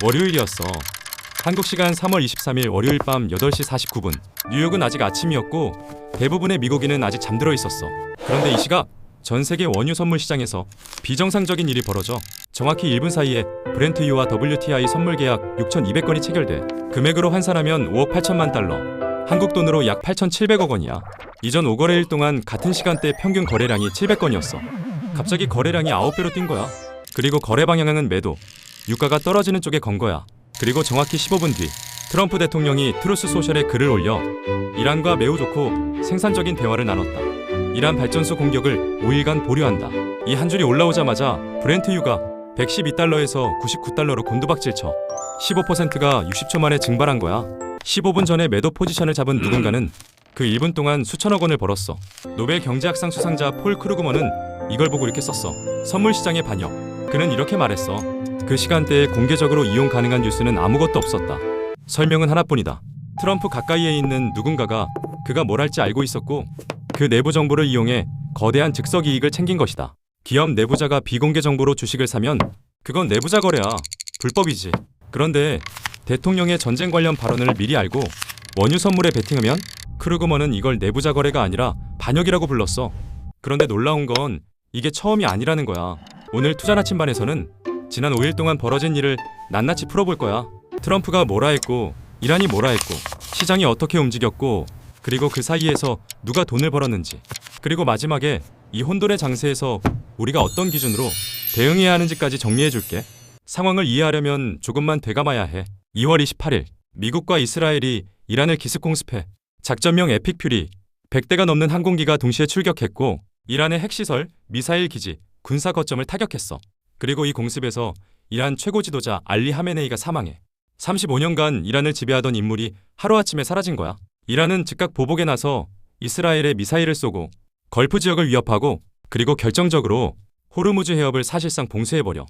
월요일이었어. 한국 시간 3월 23일 월요일 밤 8시 49분. 뉴욕은 아직 아침이었고 대부분의 미국인은 아직 잠들어 있었어. 그런데 이 시각 전 세계 원유 선물 시장에서 비정상적인 일이 벌어져. 정확히 1분 사이에 브렌트유와 WTI 선물 계약 6,200건이 체결돼. 금액으로 환산하면 5억 8천만 달러. 한국 돈으로 약 8,700억 원이야. 이전 5거래일 동안 같은 시간대 평균 거래량이 700건이었어. 갑자기 거래량이 9배로 뛴 거야. 그리고 거래 방향은 매도. 유가가 떨어지는 쪽에 건 거야. 그리고 정확히 15분 뒤 트럼프 대통령이 트루스 소셜에 글을 올려 이란과 매우 좋고 생산적인 대화를 나눴다. 이란 발전소 공격을 5일간 보류한다. 이 한 줄이 올라오자마자 브렌트유가 112달러에서 99달러로 곤두박질 쳐 15%가 60초 만에 증발한 거야. 15분 전에 매도 포지션을 잡은 누군가는 그 1분 동안 수천억 원을 벌었어. 노벨 경제학상 수상자 폴 크루그먼은 이걸 보고 이렇게 썼어. 선물 시장의 반역. 그는 이렇게 말했어. 그 시간대에 공개적으로 이용 가능한 뉴스는 아무것도 없었다. 설명은 하나뿐이다. 트럼프 가까이에 있는 누군가가 그가 뭘 할지 알고 있었고 그 내부 정보를 이용해 거대한 즉석 이익을 챙긴 것이다. 기업 내부자가 비공개 정보로 주식을 사면 그건 내부자 거래야. 불법이지. 그런데 대통령의 전쟁 관련 발언을 미리 알고 원유 선물에 베팅하면 크루그먼은 이걸 내부자 거래가 아니라 반역이라고 불렀어. 그런데 놀라운 건 이게 처음이 아니라는 거야. 오늘 투자 나침반에서는 지난 5일 동안 벌어진 일을 낱낱이 풀어볼 거야. 트럼프가 뭐라 했고 이란이 뭐라 했고 시장이 어떻게 움직였고 그리고 그 사이에서 누가 돈을 벌었는지 그리고 마지막에 이 혼돈의 장세에서 우리가 어떤 기준으로 대응해야 하는지까지 정리해줄게. 상황을 이해하려면 조금만 되감아야 해. 2월 28일 미국과 이스라엘이 이란을 기습 공습해. 작전명 에픽 퓨리 100대가 넘는 항공기가 동시에 출격했고 이란의 핵시설, 미사일 기지, 군사 거점을 타격했어. 그리고 이 공습에서 이란 최고 지도자 알리 하메네이가 사망해. 35년간 이란을 지배하던 인물이 하루아침에 사라진 거야. 이란은 즉각 보복에 나서 이스라엘에 미사일을 쏘고 걸프 지역을 위협하고 그리고 결정적으로 호르무즈 해협을 사실상 봉쇄해버려.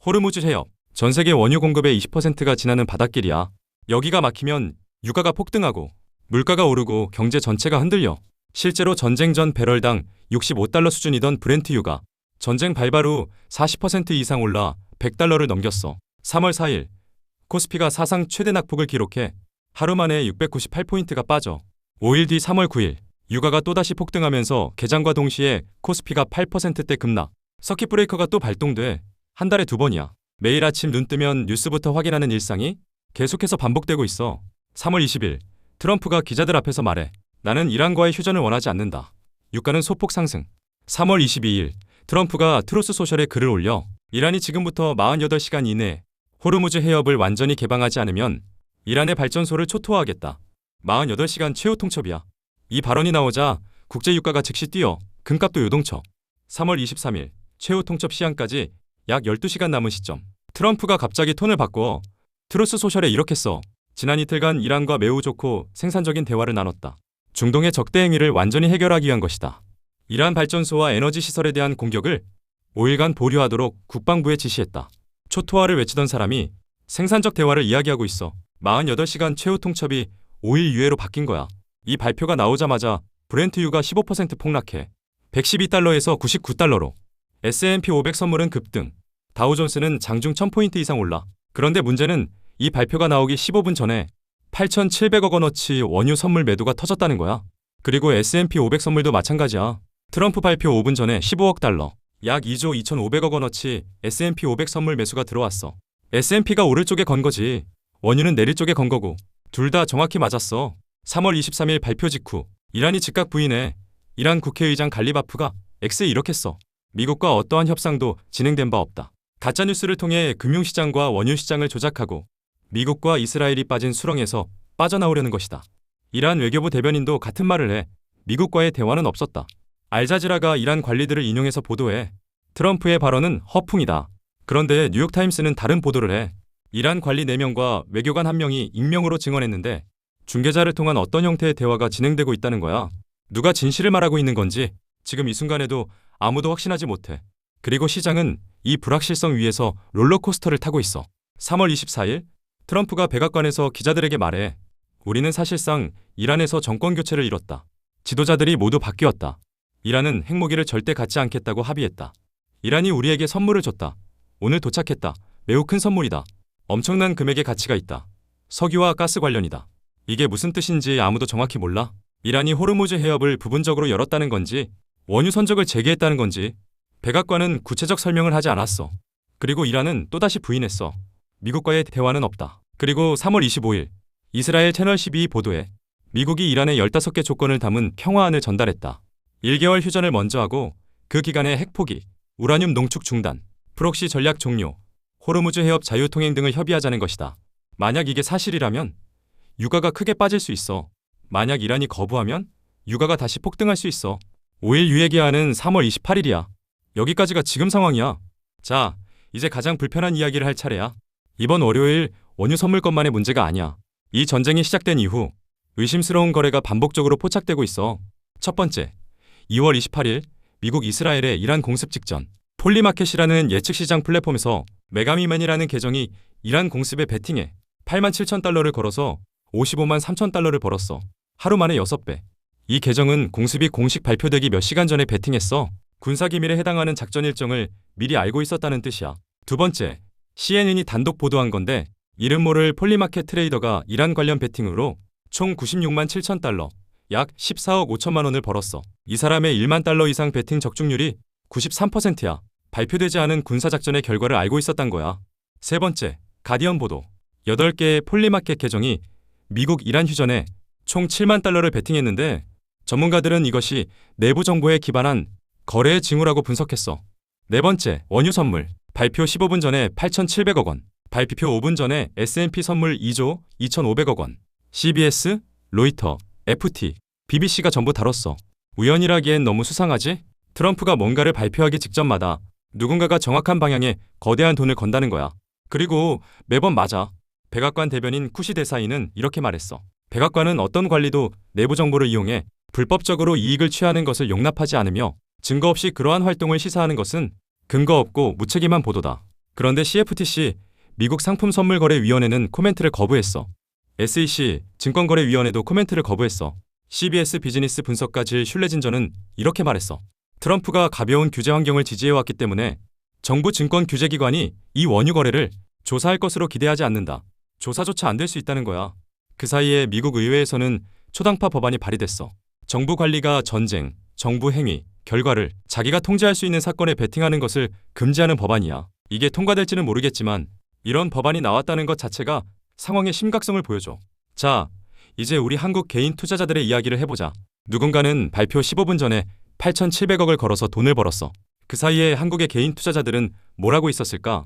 호르무즈 해협, 전 세계 원유 공급의 20%가 지나는 바닷길이야. 여기가 막히면 유가가 폭등하고 물가가 오르고 경제 전체가 흔들려. 실제로 전쟁 전 배럴당 65달러 수준이던 브렌트유가 전쟁 발발 후 40% 이상 올라 100달러를 넘겼어. 3월 4일 코스피가 사상 최대 낙폭을 기록해 하루 만에 698포인트가 빠져. 5일 뒤 3월 9일 유가가 또다시 폭등하면서 개장과 동시에 코스피가 8%대 급락. 서킷 브레이커가 또 발동돼. 한 달에 2번이야. 매일 아침 눈 뜨면 뉴스부터 확인하는 일상이 계속해서 반복되고 있어. 3월 20일 트럼프가 기자들 앞에서 말해. 나는 이란과의 휴전을 원하지 않는다. 유가는 소폭 상승. 3월 22일 트럼프가 트루스 소셜에 글을 올려 이란이 지금부터 48시간 이내에 호르무즈 해협을 완전히 개방하지 않으면 이란의 발전소를 초토화하겠다. 48시간 최후 통첩이야. 이 발언이 나오자 국제 유가가 즉시 뛰어 금값도 요동쳐. 3월 23일 최후 통첩 시한까지 약 12시간 남은 시점. 트럼프가 갑자기 톤을 바꿔 트루스 소셜에 이렇게 써. 지난 이틀간 이란과 매우 좋고 생산적인 대화를 나눴다. 중동의 적대 행위를 완전히 해결하기 위한 것이다. 이란 발전소와 에너지 시설에 대한 공격을 5일간 보류하도록 국방부에 지시했다. 초토화를 외치던 사람이 생산적 대화를 이야기하고 있어. 48시간 최후 통첩이 5일 유예로 바뀐 거야. 이 발표가 나오자마자 브렌트유가 15% 폭락해 112달러에서 99달러로. S&P 500 선물은 급등. 다우존스는 장중 1000포인트 이상 올라. 그런데 문제는 이 발표가 나오기 15분 전에 8,700억 원어치 원유 선물 매도가 터졌다는 거야. 그리고 S&P 500 선물도 마찬가지야. 트럼프 발표 5분 전에 15억 달러, 약 2조 2,500억 원어치 S&P 500 선물 매수가 들어왔어. S&P가 오를 쪽에 건 거지. 원유는 내릴 쪽에 건 거고. 둘 다 정확히 맞았어. 3월 23일 발표 직후 이란이 즉각 부인해. 이란 국회의장 갈리바프가 X에 이렇게 써. 미국과 어떠한 협상도 진행된 바 없다. 가짜뉴스를 통해 금융시장과 원유시장을 조작하고 미국과 이스라엘이 빠진 수렁에서 빠져나오려는 것이다. 이란 외교부 대변인도 같은 말을 해. 미국과의 대화는 없었다. 알자지라가 이란 관리들을 인용해서 보도해. 트럼프의 발언은 허풍이다. 그런데 뉴욕타임스는 다른 보도를 해. 이란 관리 4명과 외교관 1명이 익명으로 증언했는데 중개자를 통한 어떤 형태의 대화가 진행되고 있다는 거야. 누가 진실을 말하고 있는 건지 지금 이 순간에도 아무도 확신하지 못해. 그리고 시장은 이 불확실성 위에서 롤러코스터를 타고 있어. 3월 24일 트럼프가 백악관에서 기자들에게 말해. 우리는 사실상 이란에서 정권 교체를 이뤘다. 지도자들이 모두 바뀌었다. 이란은 핵무기를 절대 갖지 않겠다고 합의했다. 이란이 우리에게 선물을 줬다. 오늘 도착했다. 매우 큰 선물이다. 엄청난 금액의 가치가 있다. 석유와 가스 관련이다. 이게 무슨 뜻인지 아무도 정확히 몰라. 이란이 호르무즈 해협을 부분적으로 열었다는 건지 원유 선적을 재개했다는 건지 백악관은 구체적 설명을 하지 않았어. 그리고 이란은 또다시 부인했어. 미국과의 대화는 없다. 그리고 3월 25일 이스라엘 채널 12 보도에 미국이 이란에 15개 조건을 담은 평화안을 전달했다. 1개월 휴전을 먼저 하고 그 기간에 핵 포기, 우라늄 농축 중단, 프록시 전략 종료, 호르무즈 해협 자유통행 등을 협의하자는 것이다. 만약 이게 사실이라면 유가가 크게 빠질 수 있어. 만약 이란이 거부하면 유가가 다시 폭등할 수 있어. 5일 유예기한은 3월 28일이야. 여기까지가 지금 상황이야. 자, 이제 가장 불편한 이야기를 할 차례야. 이번 월요일 원유 선물건만의 문제가 아니야. 이 전쟁이 시작된 이후 의심스러운 거래가 반복적으로 포착되고 있어. 첫 번째, 2월 28일 미국 이스라엘의 이란 공습 직전 폴리마켓이라는 예측 시장 플랫폼에서 메가미맨이라는 계정이 이란 공습에 베팅해 87,000달러를 걸어서 55만 3천 달러를 벌었어. 하루 만에 6배. 이 계정은 공습이 공식 발표되기 몇 시간 전에 베팅했어. 군사기밀에 해당하는 작전 일정을 미리 알고 있었다는 뜻이야. 두 번째, CNN이 단독 보도한 건데 이름 모를 폴리마켓 트레이더가 이란 관련 베팅으로 총 96만 7천 달러, 약 14억 5천만 원을 벌었어. 이 사람의 1만 달러 이상 베팅 적중률이 93%야. 발표되지 않은 군사작전의 결과를 알고 있었단 거야. 세 번째, 가디언 보도. 8개의 폴리마켓 계정이 미국 이란 휴전에 총 7만 달러를 베팅했는데 전문가들은 이것이 내부 정보에 기반한 거래의 징후라고 분석했어. 네 번째, 원유 선물. 발표 15분 전에 8,700억 원. 발표 5분 전에 S&P 선물 2조 2,500억 원. CBS, 로이터, FT, BBC가 전부 다뤘어. 우연이라기엔 너무 수상하지? 트럼프가 뭔가를 발표하기 직전마다 누군가가 정확한 방향에 거대한 돈을 건다는 거야. 그리고 매번 맞아. 백악관 대변인 쿠시 대사이는 이렇게 말했어. 백악관은 어떤 관리도 내부 정보를 이용해 불법적으로 이익을 취하는 것을 용납하지 않으며 증거 없이 그러한 활동을 시사하는 것은 근거 없고 무책임한 보도다. 그런데 CFTC, 미국 상품선물거래위원회는 코멘트를 거부했어. SEC, 증권거래위원회도 코멘트를 거부했어. CBS 비즈니스 분석가 질 슐레진저는 이렇게 말했어. 트럼프가 가벼운 규제 환경을 지지해왔기 때문에 정부 증권 규제기관이 이 원유 거래를 조사할 것으로 기대하지 않는다. 조사조차 안 될 수 있다는 거야. 그 사이에 미국 의회에서는 초당파 법안이 발의됐어. 정부 관리가 전쟁, 정부 행위, 결과를 자기가 통제할 수 있는 사건에 베팅하는 것을 금지하는 법안이야. 이게 통과될지는 모르겠지만 이런 법안이 나왔다는 것 자체가 상황의 심각성을 보여줘. 자, 이제 우리 한국 개인 투자자들의 이야기를 해보자. 누군가는 발표 15분 전에 8,700억을 걸어서 돈을 벌었어. 그 사이에 한국의 개인 투자자들은 뭘 하고 있었을까?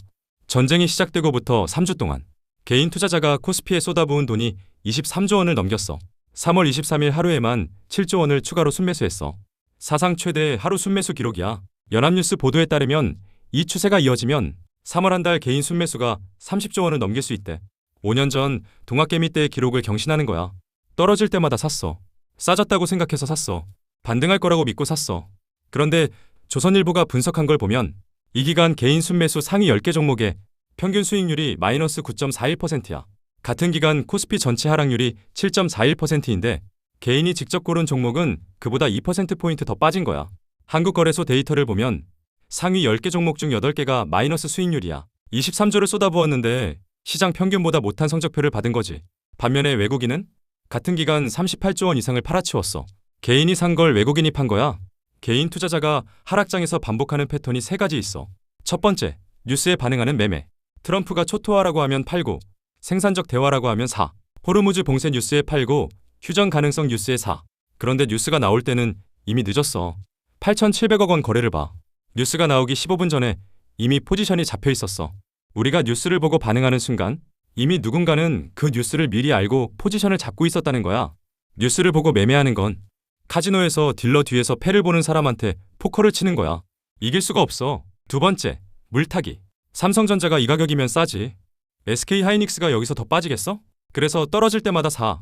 전쟁이 시작되고부터 3주 동안 개인 투자자가 코스피에 쏟아부은 돈이 23조 원을 넘겼어. 3월 23일 하루에만 7조 원을 추가로 순매수했어. 사상 최대의 하루 순매수 기록이야. 연합뉴스 보도에 따르면 이 추세가 이어지면 3월 한 달 개인 순매수가 30조 원을 넘길 수 있대. 5년 전 동학개미 때의 기록을 경신하는 거야. 떨어질 때마다 샀어. 싸졌다고 생각해서 샀어. 반등할 거라고 믿고 샀어. 그런데 조선일보가 분석한 걸 보면 이 기간 개인 순매수 상위 10개 종목의 평균 수익률이 마이너스 9.41%야. 같은 기간 코스피 전체 하락률이 7.41%인데 개인이 직접 고른 종목은 그보다 2%포인트 더 빠진 거야. 한국거래소 데이터를 보면 상위 10개 종목 중 8개가 마이너스 수익률이야. 23조를 쏟아부었는데 시장 평균보다 못한 성적표를 받은 거지. 반면에 외국인은 같은 기간 38조 원 이상을 팔아치웠어. 개인이 산 걸 외국인이 판 거야. 개인 투자자가 하락장에서 반복하는 패턴이 3가지 있어. 첫 번째, 뉴스에 반응하는 매매. 트럼프가 초토화라고 하면 팔고, 생산적 대화라고 하면 사. 호르무즈 봉쇄 뉴스에 팔고, 휴전 가능성 뉴스에 사. 그런데 뉴스가 나올 때는 이미 늦었어. 8,700억 원 거래를 봐. 뉴스가 나오기 15분 전에 이미 포지션이 잡혀 있었어. 우리가 뉴스를 보고 반응하는 순간 이미 누군가는 그 뉴스를 미리 알고 포지션을 잡고 있었다는 거야. 뉴스를 보고 매매하는 건 카지노에서 딜러 뒤에서 패를 보는 사람한테 포커를 치는 거야. 이길 수가 없어. 두 번째, 물타기. 삼성전자가 이 가격이면 싸지. SK하이닉스가 여기서 더 빠지겠어? 그래서 떨어질 때마다 사.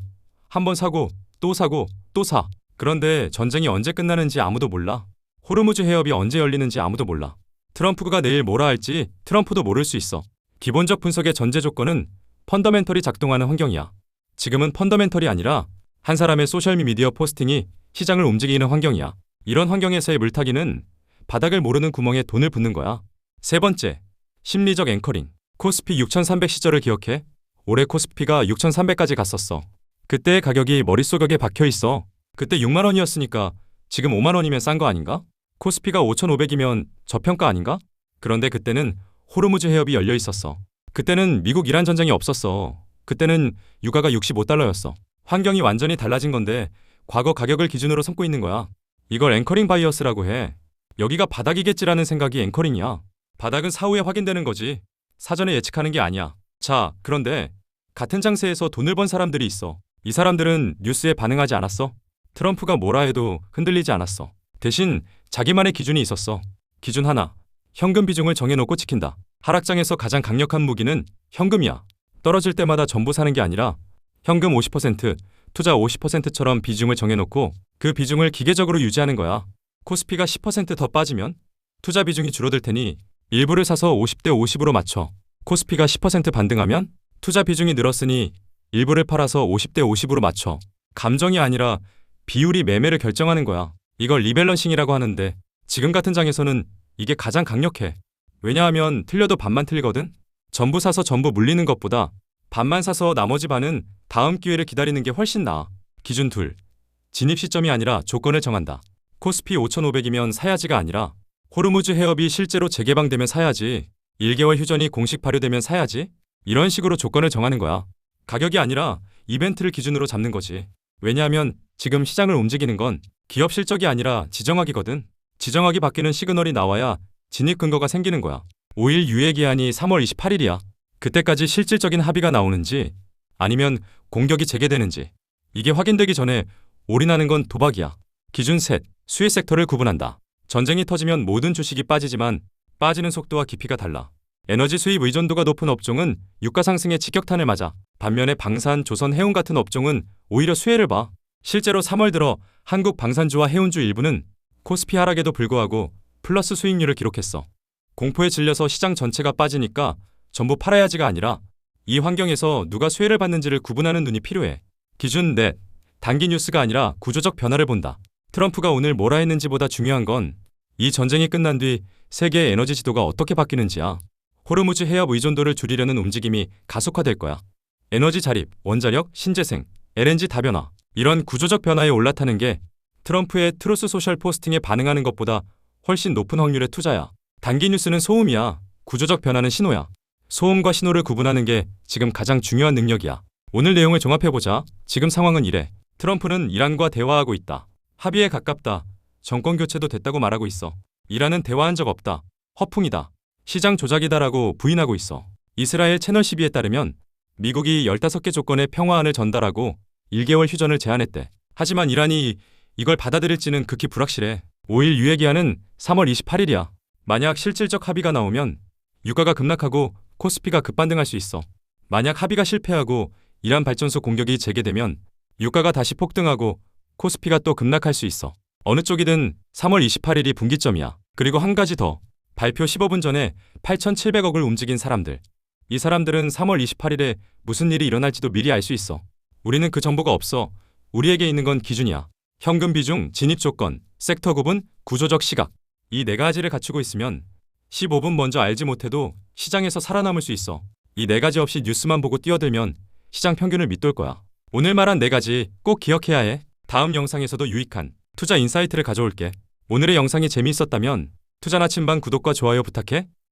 한 번 사고 또 사고 또 사. 그런데 전쟁이 언제 끝나는지 아무도 몰라. 호르무즈 해협이 언제 열리는지 아무도 몰라. 트럼프가 내일 뭐라 할지 트럼프도 모를 수 있어. 기본적 분석의 전제 조건은 펀더멘털이 작동하는 환경이야. 지금은 펀더멘털이 아니라 한 사람의 소셜미디어 포스팅이 시장을 움직이는 환경이야. 이런 환경에서의 물타기는 바닥을 모르는 구멍에 돈을 붓는 거야. 세 번째, 심리적 앵커링. 코스피 6300 시절을 기억해? 올해 코스피가 6300까지 갔었어. 그때의 가격이 머릿속에 박혀 있어. 그때 6만 원이었으니까 지금 5만 원이면 싼 거 아닌가? 코스피가 5500이면 저평가 아닌가? 그런데 그때는 호르무즈 해협이 열려 있었어. 그때는 미국 이란 전쟁이 없었어. 그때는 유가가 65달러였어. 환경이 완전히 달라진 건데 과거 가격을 기준으로 삼고 있는 거야. 이걸 앵커링 바이어스라고 해. 여기가 바닥이겠지라는 생각이 앵커링이야. 바닥은 사후에 확인되는 거지. 사전에 예측하는 게 아니야. 자, 그런데 같은 장세에서 돈을 번 사람들이 있어. 이 사람들은 뉴스에 반응하지 않았어. 트럼프가 뭐라 해도 흔들리지 않았어. 대신 자기만의 기준이 있었어. 기준 하나. 현금 비중을 정해놓고 지킨다. 하락장에서 가장 강력한 무기는 현금이야. 떨어질 때마다 전부 사는 게 아니라 현금 50%, 투자 50%처럼 비중을 정해놓고 그 비중을 기계적으로 유지하는 거야. 코스피가 10%더 빠지면 투자 비중이 줄어들 테니 일부를 사서 50대 50으로 맞춰. 코스피가 10% 반등하면 투자 비중이 늘었으니 일부를 팔아서 50대 50으로 맞춰. 감정이 아니라 비율이 매매를 결정하는 거야. 이걸 리밸런싱이라고 하는데 지금 같은 장에서는 이게 가장 강력해. 왜냐하면 틀려도 반만 틀리거든? 전부 사서 전부 물리는 것보다 반만 사서 나머지 반은 다음 기회를 기다리는 게 훨씬 나아. 기준 둘. 진입 시점이 아니라 조건을 정한다. 코스피 5500이면 사야지가 아니라 호르무즈 해협이 실제로 재개방되면 사야지. 1개월 휴전이 공식 발효되면 사야지. 이런 식으로 조건을 정하는 거야. 가격이 아니라 이벤트를 기준으로 잡는 거지. 왜냐하면 지금 시장을 움직이는 건 기업 실적이 아니라 지정학이거든. 지정학이 바뀌는 시그널이 나와야 진입 근거가 생기는 거야. 5일 유예 기한이 3월 28일이야. 그때까지 실질적인 합의가 나오는지 아니면 공격이 재개되는지 이게 확인되기 전에 올인하는 건 도박이야. 기준 셋. 수혜 섹터를 구분한다. 전쟁이 터지면 모든 주식이 빠지지만 빠지는 속도와 깊이가 달라. 에너지 수입 의존도가 높은 업종은 유가 상승에 직격탄을 맞아. 반면에 방산, 조선, 해운 같은 업종은 오히려 수혜를 봐. 실제로 3월 들어 한국 방산주와 해운주 일부는 코스피 하락에도 불구하고 플러스 수익률을 기록했어. 공포에 질려서 시장 전체가 빠지니까 전부 팔아야지가 아니라 이 환경에서 누가 수혜를 받는지를 구분하는 눈이 필요해. 기준 넷. 단기 뉴스가 아니라 구조적 변화를 본다. 트럼프가 오늘 뭐라 했는지보다 중요한 건 이 전쟁이 끝난 뒤 세계의 에너지 지도가 어떻게 바뀌는지야. 호르무즈 해협 의존도를 줄이려는 움직임이 가속화될 거야. 에너지 자립, 원자력, 신재생, LNG 다변화. 이런 구조적 변화에 올라타는 게 트럼프의 트루스 소셜 포스팅에 반응하는 것보다 훨씬 높은 확률의 투자야. 단기 뉴스는 소음이야. 구조적 변화는 신호야. 소음과 신호를 구분하는 게 지금 가장 중요한 능력이야. 오늘 내용을 종합해보자. 지금 상황은 이래. 트럼프는 이란과 대화하고 있다. 합의에 가깝다. 정권 교체도 됐다고 말하고 있어. 이란은 대화한 적 없다. 허풍이다. 시장 조작이다라고 부인하고 있어. 이스라엘 채널 12에 따르면 미국이 15개 조건의 평화안을 전달하고 1개월 휴전을 제안했대. 하지만 이란이 이걸 받아들일지는 극히 불확실해. 5일 유예 기한은 3월 28일이야. 만약 실질적 합의가 나오면 유가가 급락하고 코스피가 급반등할 수 있어. 만약 합의가 실패하고 이란 발전소 공격이 재개되면 유가가 다시 폭등하고 코스피가 또 급락할 수 있어. 어느 쪽이든 3월 28일이 분기점이야. 그리고 한 가지 더. 발표 15분 전에 8,700억을 움직인 사람들. 이 사람들은 3월 28일에 무슨 일이 일어날지도 미리 알 수 있어. 우리는 그 정보가 없어. 우리에게 있는 건 기준이야. 현금 비중, 진입 조건, 섹터 구분, 구조적 시각. 이 네 가지를 갖추고 있으면 15분 먼저 알지 못해도 시장에서 살아남을 수 있어. 이 네 가지 없이 뉴스만 보고 뛰어들면 시장 평균을 밑돌 거야. 오늘 말한 네 가지 꼭 기억해야 해. 다음 영상에서도 유익한 투자 인사이트를 가져올게. 오늘의 영상이 재미있었다면 투자 나침반 구독과 좋아요 부탁해.